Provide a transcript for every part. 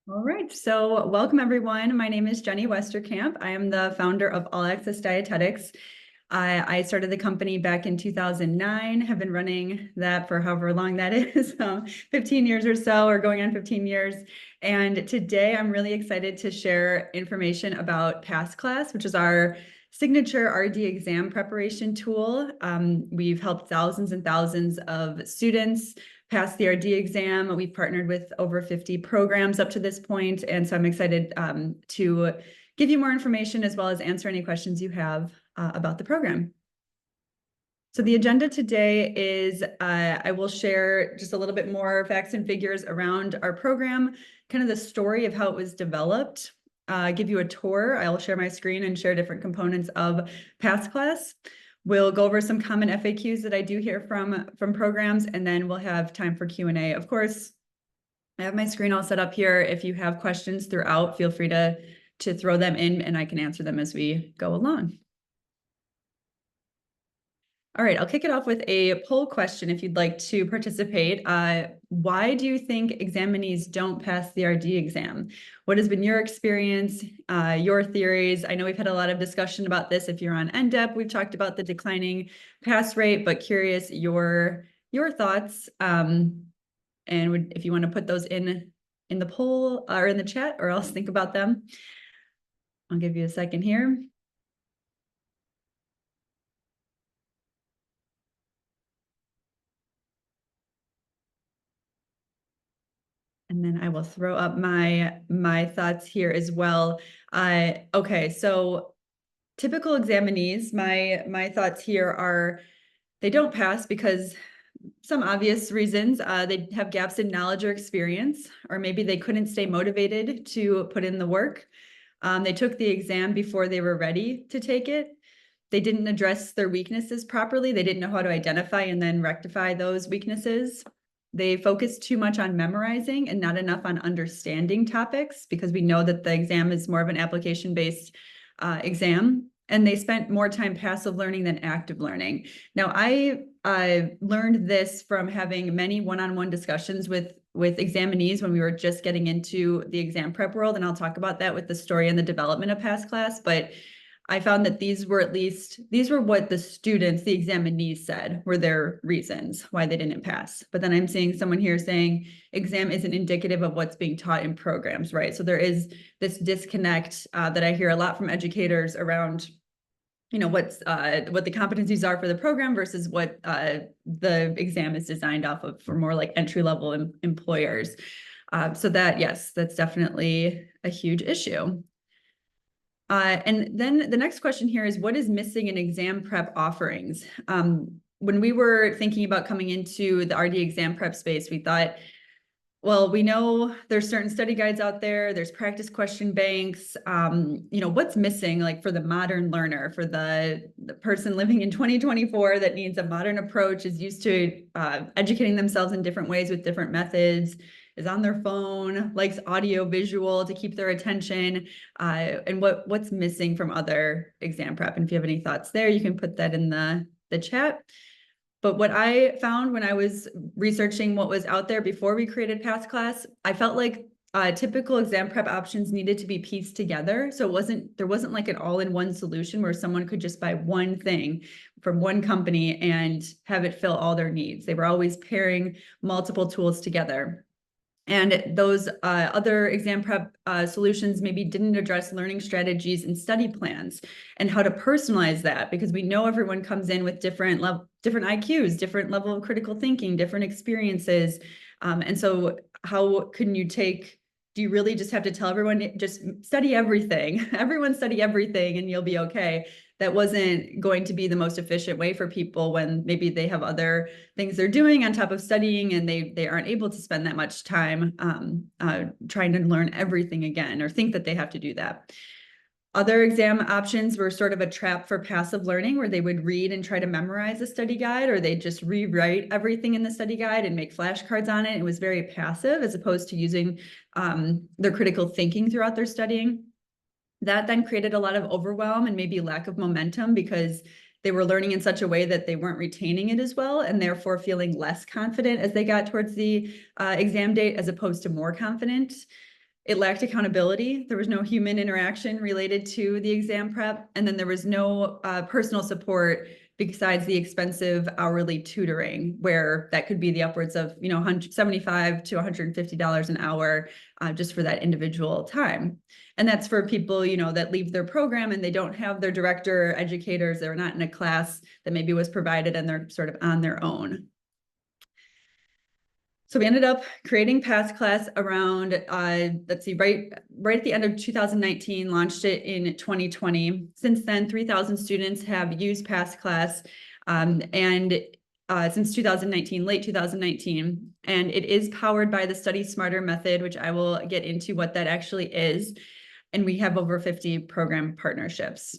All right, so welcome everyone. My name is Jenny Westerkamp. I am the founder of All Access Dietetics. I started the company back in 2009, have been running that for however long that is, 15 years or so, or going on 15 years. And today I'm really excited to share information about PassClass, which is our signature RD exam preparation tool. We've helped thousands and thousands of students pass the RD exam. We've partnered with over 50 programs up to this point, and so I'm excited to give you more information as well as answer any questions you have about the program. So the agenda today is I will share just a little bit more facts and figures around our program, kind of the story of how it was developed, give you a tour. I'll share my screen and share different components of PassClass. We'll go over some common FAQs that I do hear from programs, and then we'll have time for Q&A. Of course, I have my screen all set up here. If you have questions throughout, feel free to throw them in and I can answer them as we go along. All right, I'll kick it off with a poll question if you'd like to participate. Why do you think examinees don't pass the RD exam? What has been your experience, your theories? I know we've had a lot of discussion about this. If you're on NDEP, we've talked about the declining pass rate, but curious your thoughts. And if you want to put those in the poll or in the chat, or else think about them. I'll give you a second here. And then I will throw up my thoughts here as well. Okay, so typical examinees, my thoughts here are they don't pass because some obvious reasons. They have gaps in knowledge or experience, or maybe they couldn't stay motivated to put in the work. They took the exam before they were ready to take it. They didn't address their weaknesses properly. They didn't know how to identify and then rectify those weaknesses. They focused too much on memorizing and not enough on understanding topics, because we know that the exam is more of an application-based exam. And they spent more time passive learning than active learning. Now, I learned this from having many one-on-one discussions with examinees when we were just getting into the exam prep world. And I'll talk about that with the story and the development of PassClass. But I found that these were what the students, the examinees, said were their reasons why they didn't pass. But then I'm seeing someone here saying exam isn't indicative of what's being taught in programs, right? So there is this disconnect that I hear a lot from educators around, you know, what the competencies are for the program versus what the exam is designed off of for more like entry-level employers. So that, yes, that's definitely a huge issue. And then the next question here is, what is missing in exam prep offerings? When we were thinking about coming into the RD exam prep space, we thought, well, we know there's certain study guides out there, there's practice question banks. You know, what's missing, like for the modern learner, for the person living in 2024 that needs a modern approach, is used to educating themselves in different ways with different methods, is on their phone, likes audio visual to keep their attention, and what's missing from other exam prep. And if you have any thoughts there, you can put that in the chat. But what I found when I was researching what was out there before we created PassClass, I felt like typical exam prep options needed to be pieced together. So there wasn't like an all-in-one solution where someone could just buy one thing from one company and have it fill all their needs. They were always pairing multiple tools together. And those other exam prep solutions maybe didn't address learning strategies and study plans and how to personalize that, because we know everyone comes in with different IQs, different level of critical thinking, different experiences. And so how can you do you really just have to tell everyone, just study everything, everyone study everything and you'll be okay? That wasn't going to be the most efficient way for people when maybe they have other things they're doing on top of studying and they aren't able to spend that much time trying to learn everything again or think that they have to do that. Other exam options were sort of a trap for passive learning, where they would read and try to memorize a study guide, or they just rewrite everything in the study guide and make flashcards on it. It was very passive as opposed to using their critical thinking throughout their studying. That then created a lot of overwhelm and maybe lack of momentum, because they were learning in such a way that they weren't retaining it as well, and therefore feeling less confident as they got towards the exam date, as opposed to more confident. It lacked accountability. There was no human interaction related to the exam prep. And then there was no personal support besides the expensive hourly tutoring, where that could be the upwards of, you know, $75 to $150 an hour just for that individual time. And that's for people, you know, that leave their program and they don't have their director, educators, they're not in a class that maybe was provided and they're sort of on their own. So we ended up creating PassClass around, let's see, right at the end of 2019, launched it in 2020. Since then, 3,000 students have used PassClass, and since 2019, late 2019, and it is powered by the Study Smarter method, which I will get into what that actually is. And we have over 50 program partnerships.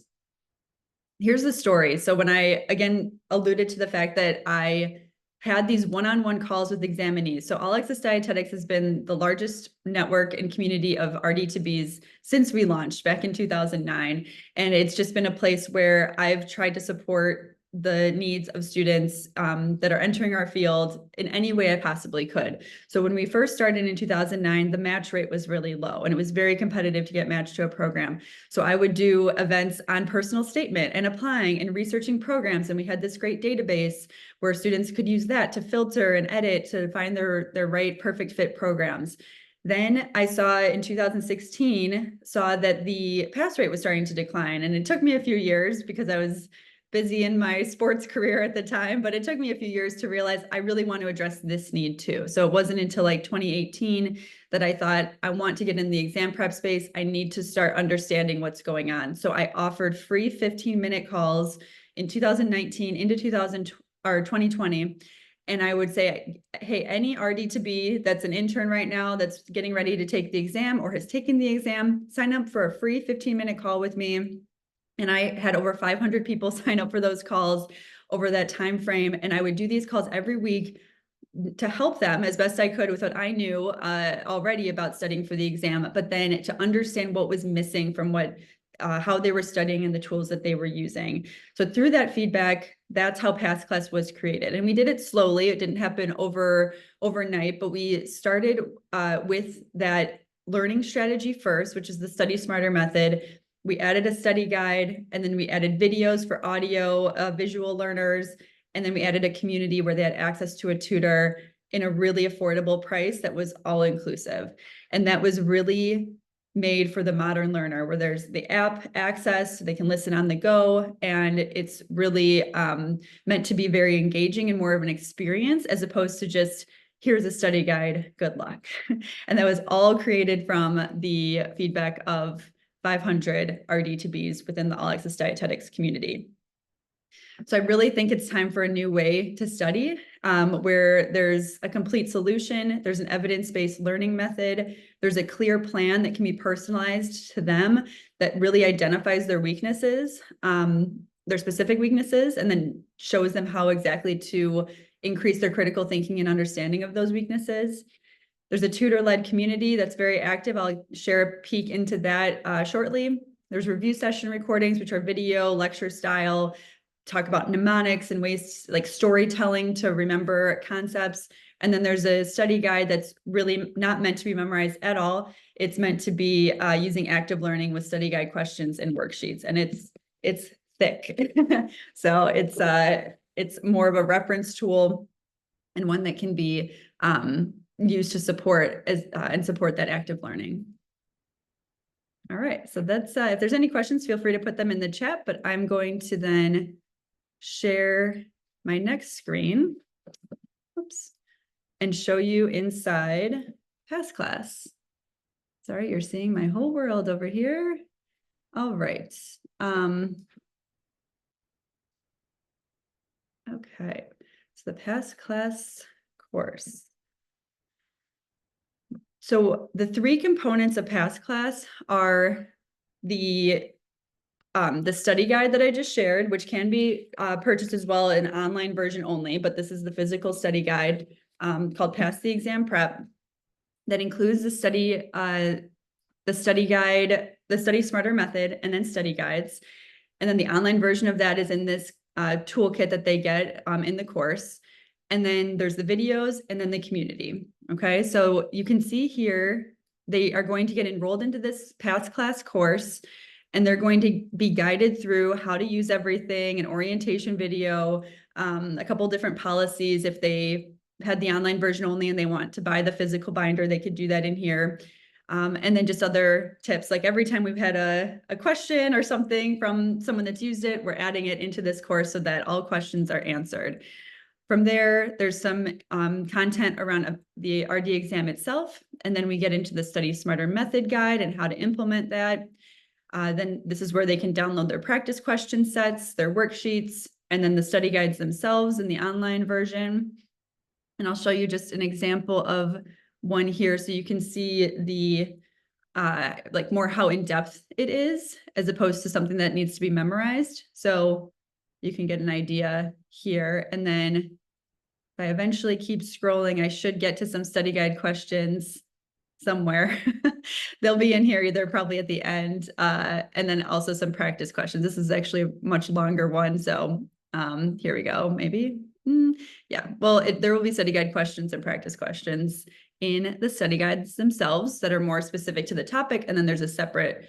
Here's the story. So when I, again, alluded to the fact that I had these one-on-one calls with examinees. So All Access Dietetics has been the largest network and community of RD2Bs since we launched back in 2009. And it's just been a place where I've tried to support the needs of students that are entering our field in any way I possibly could. So when we first started in 2009, the match rate was really low and it was very competitive to get matched to a program. So I would do events on personal statement and applying and researching programs. And we had this great database where students could use that to filter and edit to find their right perfect fit programs. Then I saw in 2016, that the pass rate was starting to decline. And it took me a few years because I was busy in my sports career at the time, but it took me a few years to realize I really want to address this need too. So it wasn't until like 2018 that I thought, I want to get in the exam prep space. I need to start understanding what's going on. So I offered free 15-minute calls in 2019 into 2020. And I would say, hey, any RD2B that's an intern right now that's getting ready to take the exam or has taken the exam, sign up for a free 15-minute call with me. And I had over 500 people sign up for those calls over that time frame. And I would do these calls every week to help them as best I could with what I knew already about studying for the exam, but then to understand what was missing from how they were studying and the tools that they were using. So through that feedback, that's how PassClass was created. And we did it slowly. It didn't happen overnight, but we started with that learning strategy first, which is the Study Smarter method. We added a study guide, and then we added videos for audio, visual learners, and then we added a community where they had access to a tutor in a really affordable price that was all inclusive. And that was really made for the modern learner, where there's the app access, so they can listen on the go, and it's really meant to be very engaging and more of an experience as opposed to just, here's a study guide, good luck. And that was all created from the feedback of 500 RD2Bs within the All Access Dietetics community. So I really think it's time for a new way to study, where there's a complete solution, there's an evidence-based learning method, there's a clear plan that can be personalized to them that really identifies their weaknesses, their specific weaknesses, and then shows them how exactly to increase their critical thinking and understanding of those weaknesses. There's a tutor-led community that's very active. I'll share a peek into that shortly. There's review session recordings, which are video, lecture style, talk about mnemonics and ways like storytelling to remember concepts. And then there's a study guide that's really not meant to be memorized at all. It's meant to be using active learning with study guide questions and worksheets. And it's thick. So it's more of a reference tool and one that can be used to support and support that active learning. All right, so that's if there's any questions, feel free to put them in the chat, but I'm going to then share my next screen, oops, and show you inside PassClass. Sorry, you're seeing my whole world over here. All right. Okay, so the PassClass course. So the three components of PassClass are the study guide that I just shared, which can be purchased as well, an online version only, but this is the physical study guide called Pass the Exam Prep. That includes the study guide, the Study Smarter method, and then study guides. And then the online version of that is in this toolkit that they get in the course. And then there's the videos and then the community. Okay, so you can see here they are going to get enrolled into this past class course, and they're going to be guided through how to use everything, an orientation video, a couple different policies. If they had the online version only and they want to buy the physical binder, they could do that in here. And then just other tips, like every time we've had a question or something from someone that's used it, we're adding it into this course so that all questions are answered. From there, there's some content around the RD exam itself, and then we get into the Study Smarter method guide and how to implement that. Then this is where they can download their practice question sets, their worksheets, and then the study guides themselves in the online version. And I'll show you just an example of one here so you can see the like more how in-depth it is as opposed to something that needs to be memorized. So you can get an idea here. And then if I eventually keep scrolling, I should get to some study guide questions somewhere. They'll be in here either probably at the end, and then also some practice questions. This is actually a much longer one. So here we go, maybe. Yeah, well, there will be study guide questions and practice questions in the study guides themselves that are more specific to the topic. And then there's a separate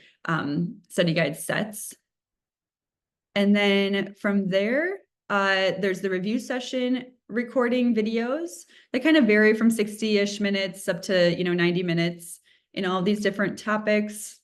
study guide sets. And then from there, there's the review session recording videos that kind of vary from 60-ish minutes up to 90 minutes in all these different topics.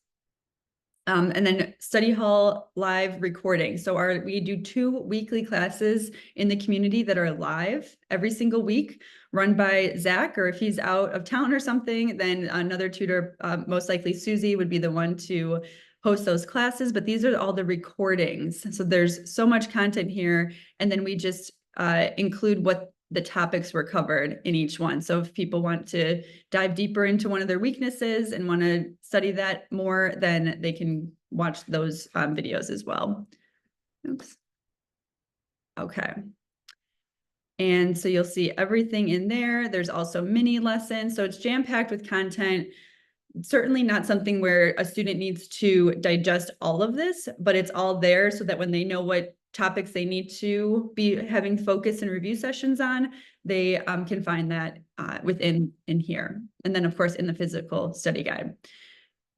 And then study hall live recording. So we do 2 weekly classes in the community that are live every single week, run by Zach, or if he's out of town or something, then another tutor, most likely Susie, would be the one to host those classes. But these are all the recordings. So there's so much content here. And then we just include what the topics were covered in each one. So if people want to dive deeper into one of their weaknesses and want to study that more, then they can watch those videos as well. Oops. Okay. And so you'll see everything in there. There's also mini lessons. So it's jam-packed with content. Certainly not something where a student needs to digest all of this, but it's all there so that when they know what topics they need to be having focus and review sessions on, they can find that within here. And then of course in the physical study guide.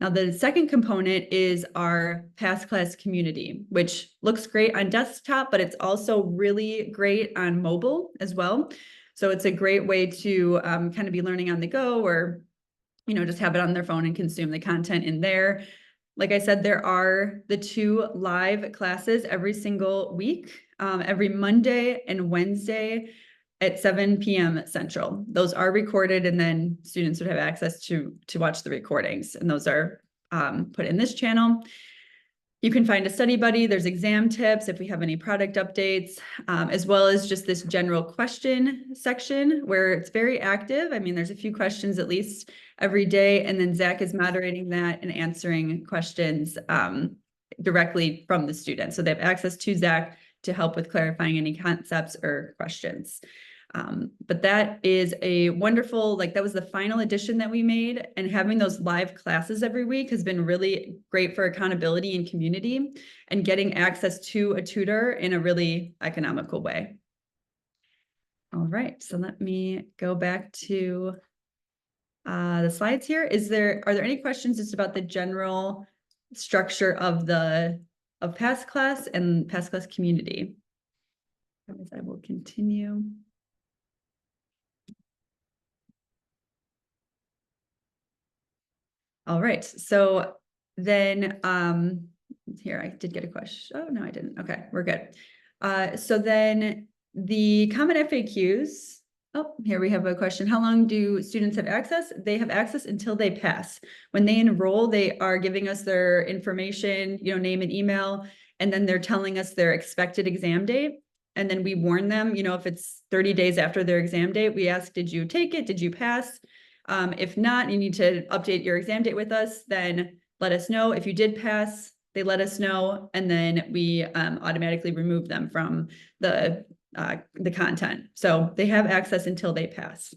Now the second component is our past class community, which looks great on desktop, but it's also really great on mobile as well. So it's a great way to kind of be learning on the go, or just have it on their phone and consume the content in there. Like I said, there are the 2 live classes every single week, every Monday and Wednesday at 7 p.m. Central. Those are recorded, and then students would have access to watch the recordings, and those are put in this channel. You can find a study buddy. There's exam tips if we have any product updates, as well as just this general question section where it's very active. I mean, there's a few questions at least every day, and then Zach is moderating that and answering questions directly from the students. So they have access to Zach to help with clarifying any concepts or questions. But that is a wonderful, that was the final edition that we made, and having those live classes every week has been really great for accountability and community and getting access to a tutor in a really economical way. All right, so let me go back to the slides here. Are there any questions just about the general structure of past class and past class community? Otherwise, I will continue. All right, so then here I did get a question. Oh, no, I didn't. Okay, we're good. So then the common FAQs. Oh, here we have a question. How long do students have access? They have access until they pass. When they enroll, they are giving us their information, name and email, and then they're telling us their expected exam date. And then we warn them, if it's 30 days after their exam date, we ask, did you take it? Did you pass? If not, you need to update your exam date with us, then let us know. If you did pass, they let us know, and then we automatically remove them from the content. So they have access until they pass.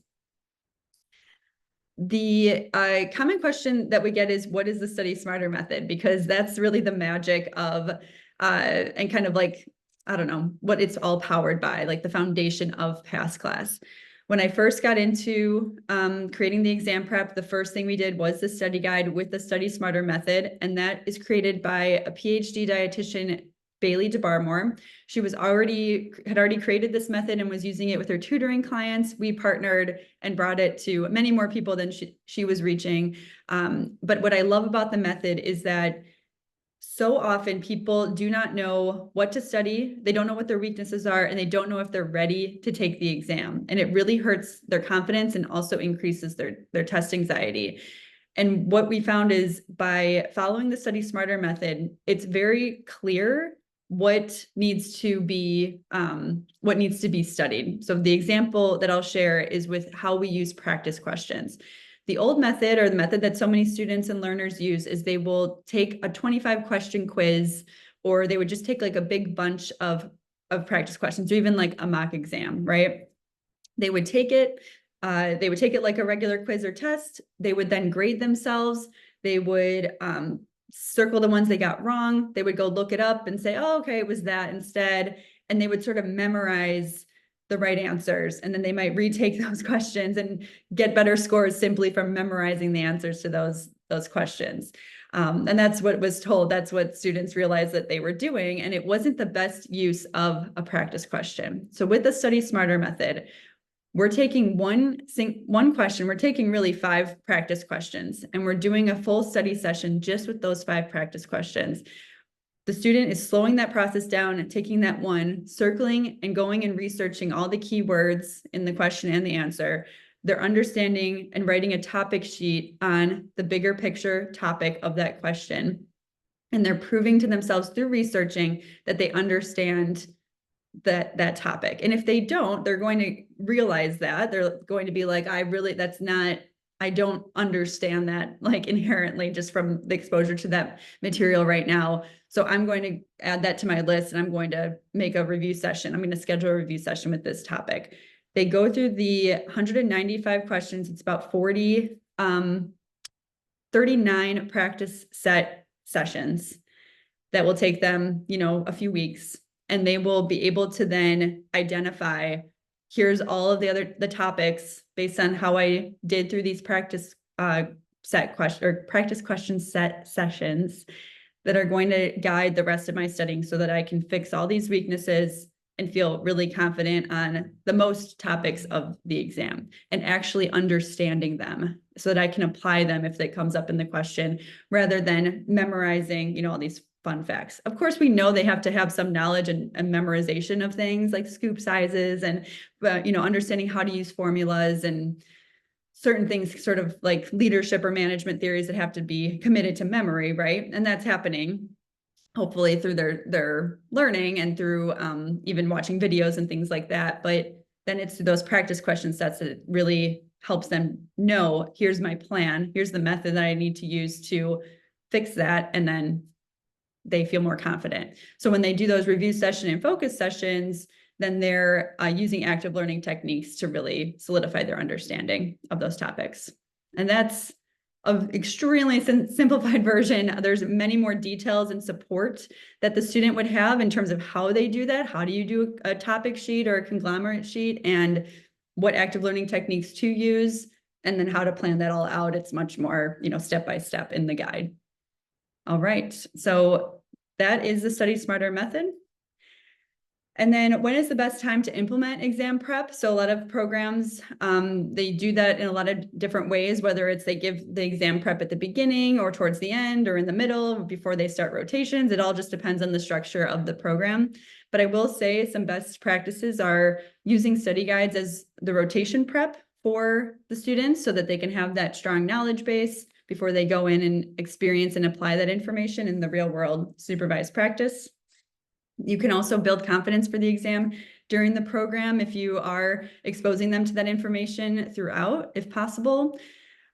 The common question that we get is, what is the Study Smarter method? Because that's really the magic of, and kind of I don't know, what it's all powered by, the foundation of past class. When I first got into creating the exam prep, the first thing we did was the study guide with the Study Smarter method, and that is created by a PhD dietitian, Bailey DeBarmore. She had already created this method and was using it with her tutoring clients. We partnered and brought it to many more people than she was reaching. But what I love about the method is that so often people do not know what to study. They don't know what their weaknesses are, and they don't know if they're ready to take the exam. And it really hurts their confidence and also increases their test anxiety. And what we found is by following the Study Smarter method, it's very clear what needs to be studied. So the example that I'll share is with how we use practice questions. The old method, or the method that so many students and learners use, is they will take a 25 question quiz, or they would just take like a big bunch of practice questions, or even like a mock exam, right? They would take it like a regular quiz or test. They would then grade themselves. They would circle the ones they got wrong. They would go look it up and say, oh, okay, it was that instead. And they would sort of memorize the right answers. And then they might retake those questions and get better scores simply from memorizing the answers to those questions. And that's what was told. That's what students realized that they were doing. And it wasn't the best use of a practice question. So with the Study Smarter method, we're taking one question, we're taking really 5 practice questions, and we're doing a full study session just with those 5 practice questions. The student is slowing that process down and taking that one, circling and going and researching all the keywords in the question and the answer. They're understanding and writing a topic sheet on the bigger picture topic of that question. And they're proving to themselves through researching that they understand that topic. And if they don't, they're going to realize that. They're going to be like, I don't understand that, like, inherently, just from the exposure to that material right now. So I'm going to add that to my list, and I'm going to make a review session. I'm going to schedule a review session with this topic. They go through the 195 questions. It's about 39 practice set sessions that will take them, a few weeks. And they will be able to then identify, here's all of the topics based on how I did through these practice question set sessions that are going to guide the rest of my studying, so that I can fix all these weaknesses and feel really confident on the most topics of the exam, and actually understanding them so that I can apply them if it comes up in the question, rather than memorizing, all these fun facts. Of course, we know they have to have some knowledge and memorization of things like scoop sizes and, understanding how to use formulas and certain things, sort of like leadership or management theories that have to be committed to memory, right? And that's happening hopefully through their learning and through even watching videos and things like that. But then it's those practice question sets that really helps them know, here's my plan, here's the method that I need to use to fix that, and then they feel more confident. So when they do those review session and focus sessions, then they're using active learning techniques to really solidify their understanding of those topics. And that's an extremely simplified version. There's many more details and support that the student would have in terms of how they do that. How do you do a topic sheet or a conglomerate sheet, and what active learning techniques to use, and then how to plan that all out. It's much more, step by step in the guide. All right, so that is the Study Smarter method. And then when is the best time to implement exam prep? So a lot of programs, they do that in a lot of different ways, whether it's they give the exam prep at the beginning or towards the end or in the middle before they start rotations. It all just depends on the structure of the program. But I will say some best practices are using study guides as the rotation prep for the students, so that they can have that strong knowledge base before they go in and experience and apply that information in the real world supervised practice. You can also build confidence for the exam during the program if you are exposing them to that information throughout, if possible.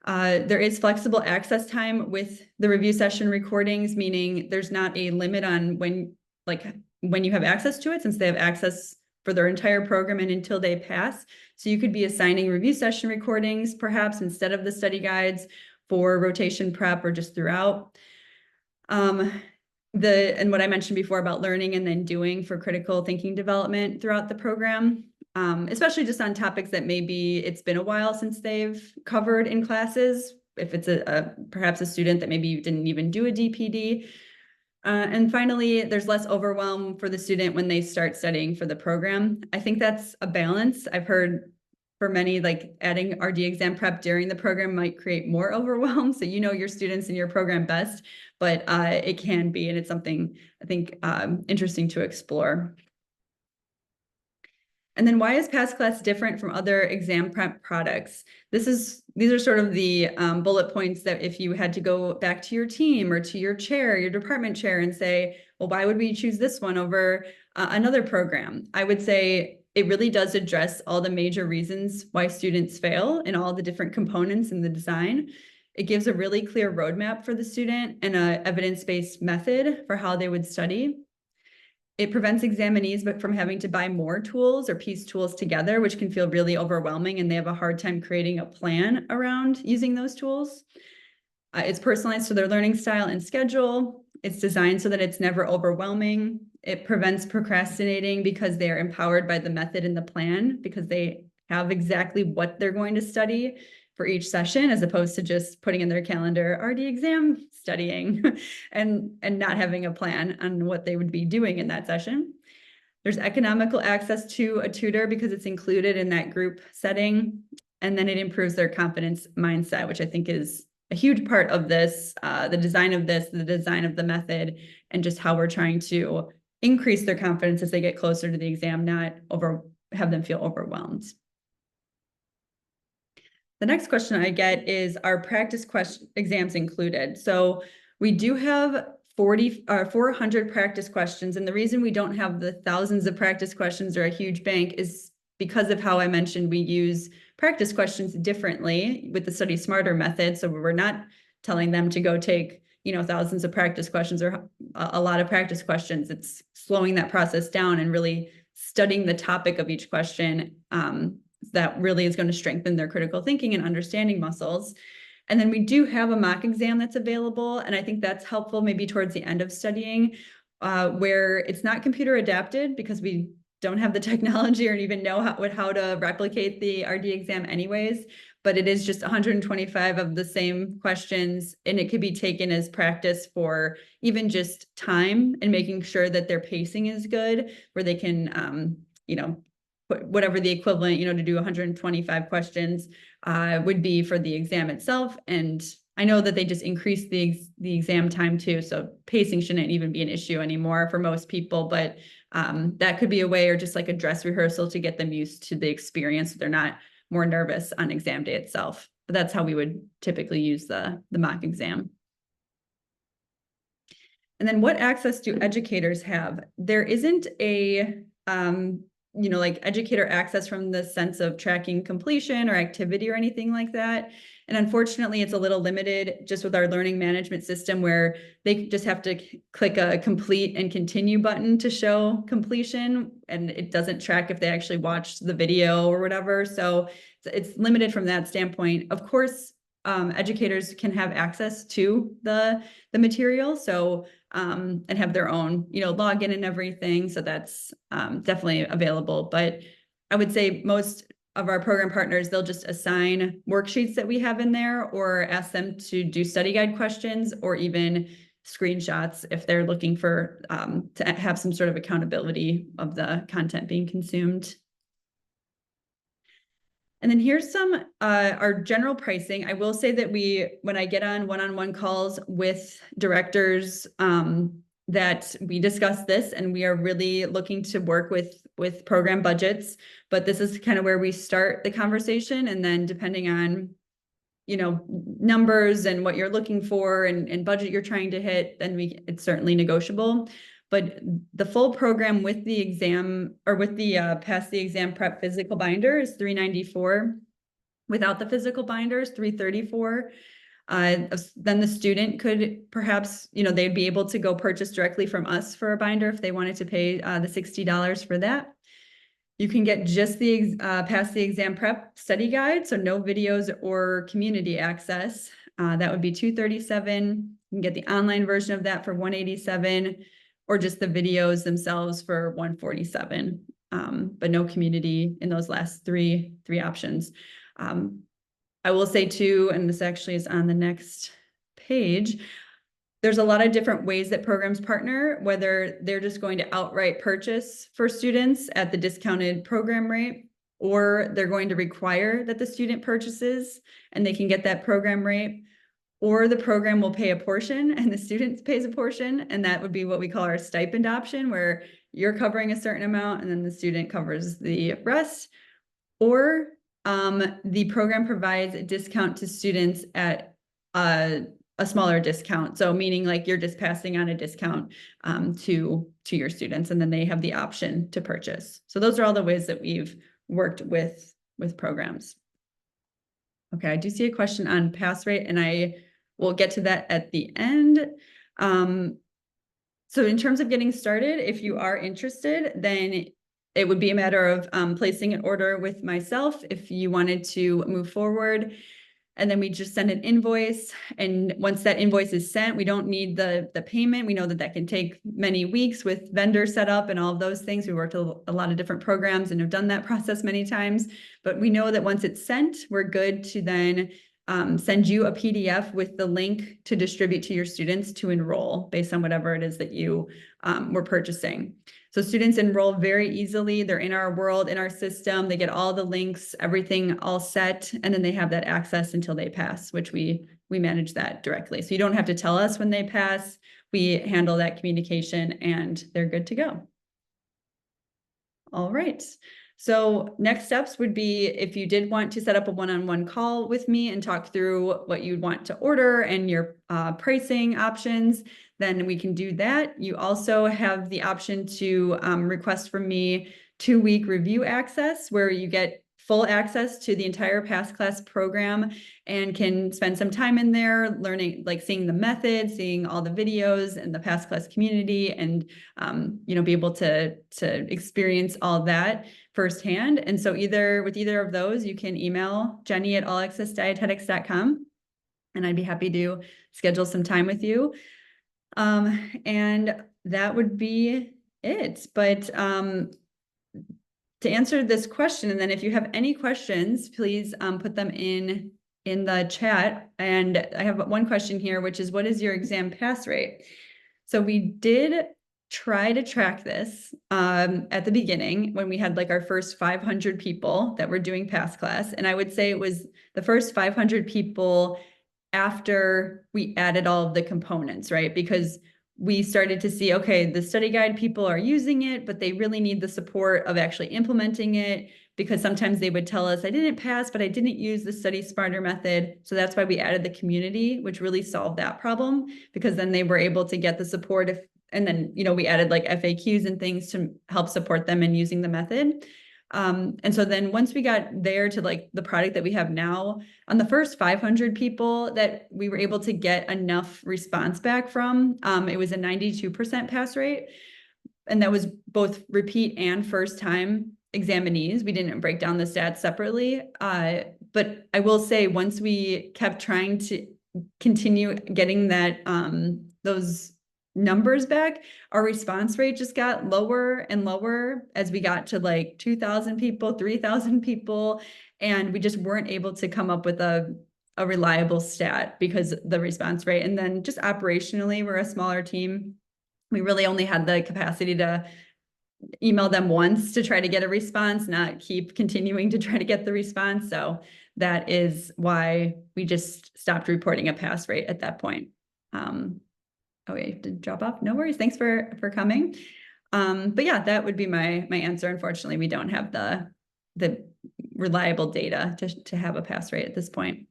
There is flexible access time with the review session recordings, meaning there's not a limit on when you have access to it, since they have access for their entire program and until they pass. So you could be assigning review session recordings perhaps instead of the study guides for rotation prep or just throughout. And what I mentioned before about learning and then doing for critical thinking development throughout the program. especially just on topics that maybe it's been a while since they've covered in classes. If it's perhaps a student that maybe didn't even do a DPD. And finally, there's less overwhelm for the student when they start studying for the program. I think that's a balance. I've heard for many, like adding RD exam prep during the program might create more overwhelm. So you know your students in your program best, but it can be, and it's something I think interesting to explore. And then why is PastClass different from other exam prep products? These are sort of the bullet points that if you had to go back to your team or to your chair, your department chair, and say, well, why would we choose this one over another program? I would say it really does address all the major reasons why students fail and all the different components in the design. It gives a really clear roadmap for the student and an evidence-based method for how they would study. It prevents examinees from having to buy more tools or piece tools together, which can feel really overwhelming, and they have a hard time creating a plan around using those tools. It's personalized to their learning style and schedule. It's designed so that it's never overwhelming. It prevents procrastinating because they are empowered by the method and the plan, because they have exactly what they're going to study for each session, as opposed to just putting in their calendar RD exam studying and not having a plan on what they would be doing in that session. There's economical access to a tutor because it's included in that group setting. And then it improves their confidence mindset, which I think is a huge part of this, the design of this, the design of the method, and just how we're trying to increase their confidence as they get closer to the exam, not have them feel overwhelmed. The next question I get is, are practice exams included? So we do have 400 practice questions. And the reason we don't have the thousands of practice questions or a huge bank is because of how I mentioned we use practice questions differently with the Study Smarter method. So we're not telling them to go take, thousands of practice questions or a lot of practice questions. It's slowing that process down and really studying the topic of each question that really is going to strengthen their critical thinking and understanding muscles. And then we do have a mock exam that's available. And I think that's helpful maybe towards the end of studying, where it's not computer adapted because we don't have the technology or even know how to replicate the RD exam anyways, but it is just 125 of the same questions, and it could be taken as practice for even just time and making sure that their pacing is good, where they can, whatever the equivalent, to do 125 questions would be for the exam itself. And I know that they just increased the exam time too, so pacing shouldn't even be an issue anymore for most people, but that could be a way, or just like a dress rehearsal to get them used to the experience so they're not more nervous on exam day itself. But that's how we would typically use the mock exam. And then what access do educators have? There isn't a like educator access from the sense of tracking completion or activity or anything like that. And unfortunately, it's a little limited just with our learning management system, where they just have to click a complete and continue button to show completion, and it doesn't track if they actually watched the video or whatever. So it's limited from that standpoint. Of course, educators can have access to the material. So and have their own, login and everything. So that's definitely available. But I would say most of our program partners, they'll just assign worksheets that we have in there, or ask them to do study guide questions, or even screenshots if they're looking for to have some sort of accountability of the content being consumed. And then here's some our general pricing. I will say that when I get on one-on-one calls with directors, that we discuss this, and we are really looking to work with program budgets. But this is kind of where we start the conversation, and then depending on numbers and what you're looking for and budget you're trying to hit, then it's certainly negotiable. But the full program with the exam, or with the pass the exam prep physical binder, is $394. Without the physical binders, $334. Then the student could perhaps, they'd be able to go purchase directly from us for a binder if they wanted to pay the $60 for that. You can get just the pass the exam prep study guide, so no videos or community access. That would be $237. You can get the online version of that for $187, or just the videos themselves for $147. but no community in those last three options. I will say too, and this actually is on the next page, there's a lot of different ways that programs partner, whether they're just going to outright purchase for students at the discounted program rate, or they're going to require that the student purchases and they can get that program rate, or the program will pay a portion and the student pays a portion. And that would be what we call our stipend option, where you're covering a certain amount and then the student covers the rest. Or the program provides a discount to students at a smaller discount. So meaning like you're just passing on a discount to your students, and then they have the option to purchase. So those are all the ways that we've worked with programs. Okay, I do see a question on pass rate, and I will get to that at the end. So in terms of getting started, if you are interested, then it would be a matter of placing an order with myself if you wanted to move forward. And then we just send an invoice. And once that invoice is sent, we don't need the payment. We know that that can take many weeks with vendor setup and all of those things. We worked a lot of different programs and have done that process many times. But we know that once it's sent, we're good to then send you a PDF with the link to distribute to your students to enroll based on whatever it is that you were purchasing. So students enroll very easily. They're in our world, in our system. They get all the links, everything all set, and then they have that access until they pass, which we manage that directly. So you don't have to tell us when they pass. We handle that communication and they're good to go. All right. So next steps would be if you did want to set up a one-on-one call with me and talk through what you'd want to order and your pricing options, then we can do that. You also have the option to request from me 2-week review access, where you get full access to the entire past class program and can spend some time in there learning, like seeing the methods, seeing all the videos and the past class community, and be able to experience all that firsthand. And so with either of those, you can email Jenny at allaccessdietetics.com, and I'd be happy to schedule some time with you. And that would be it. But to answer this question, and then if you have any questions, please put them in the chat. And I have one question here, which is, what is your exam pass rate? So we did try to track this at the beginning when we had like our first 500 people that were doing past class. And I would say it was the first 500 people after we added all of the components, right? Because we started to see, okay, the study guide people are using it, but they really need the support of actually implementing it, because sometimes they would tell us, I didn't pass, but I didn't use the Study Smarter method. So that's why we added the community, which really solved that problem, because then they were able to get the support and then, we added like FAQs and things to help support them in using the method. And so then once we got there to like the product that we have now, on the first 500 people that we were able to get enough response back from, it was a 92% pass rate. And that was both repeat and first time examinees. We didn't break down the stats separately. But I will say, once we kept trying to continue getting that, those numbers back, our response rate just got lower and lower as we got to like 2,000 people, 3,000 people, and we just weren't able to come up with a reliable stat because the response rate. And then just operationally, we're a smaller team. We really only had the capacity to email them once to try to get a response, not keep continuing to try to get the response. So that is why we just stopped reporting a pass rate at that point. Oh, you have to drop off. No worries. Thanks for coming. But yeah, that would be my answer. Unfortunately, we don't have the reliable data to have a pass rate at this point.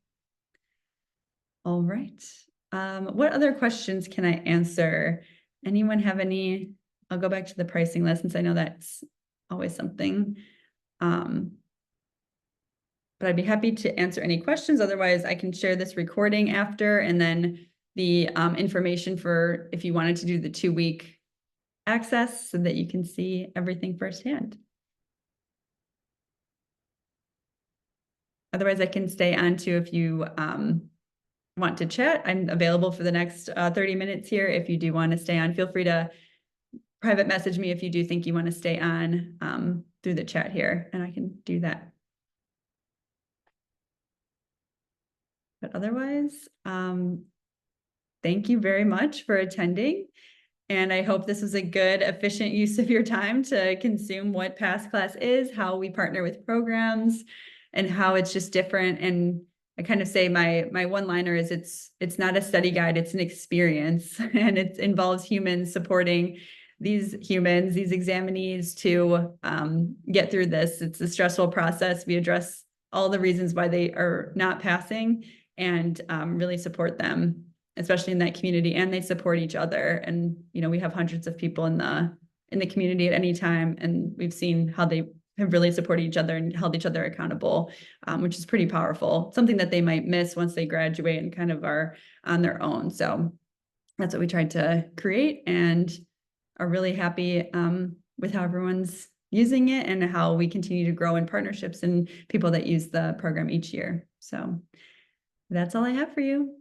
All right. What other questions can I answer? Anyone have any? I'll go back to the pricing list, since I know that's always something. But I'd be happy to answer any questions. Otherwise, I can share this recording after, and then the information for if you wanted to do the 2-week access so that you can see everything firsthand. Otherwise, I can stay on too if you want to chat. I'm available for the next 30 minutes here. If you do want to stay on, feel free to private message me if you do think you want to stay on. through the chat here, and I can do that. But otherwise, thank you very much for attending. And I hope this was a good, efficient use of your time to consume what Past Class is, how we partner with programs, and how it's just different. And I kind of say my one-liner is it's not a study guide, it's an experience, and it involves humans supporting these humans, these examinees, to get through this. It's a stressful process. We address all the reasons why they are not passing, and really support them, especially in that community, and they support each other. And, you know, we have hundreds of people in the community at any time, and we've seen how they have really supported each other and held each other accountable, which is pretty powerful, something that they might miss once they graduate and kind of are on their own. So that's what we tried to create, and are really happy with how everyone's using it and how we continue to grow in partnerships and people that use the program each year. So that's all I have for you.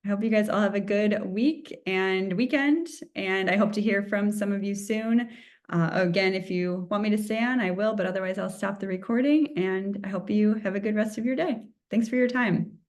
I hope you guys all have a good week and weekend, and I hope to hear from some of you soon. Again, if you want me to stay on, I will, but otherwise I'll stop the recording, and I hope you have a good rest of your day. Thanks for your time.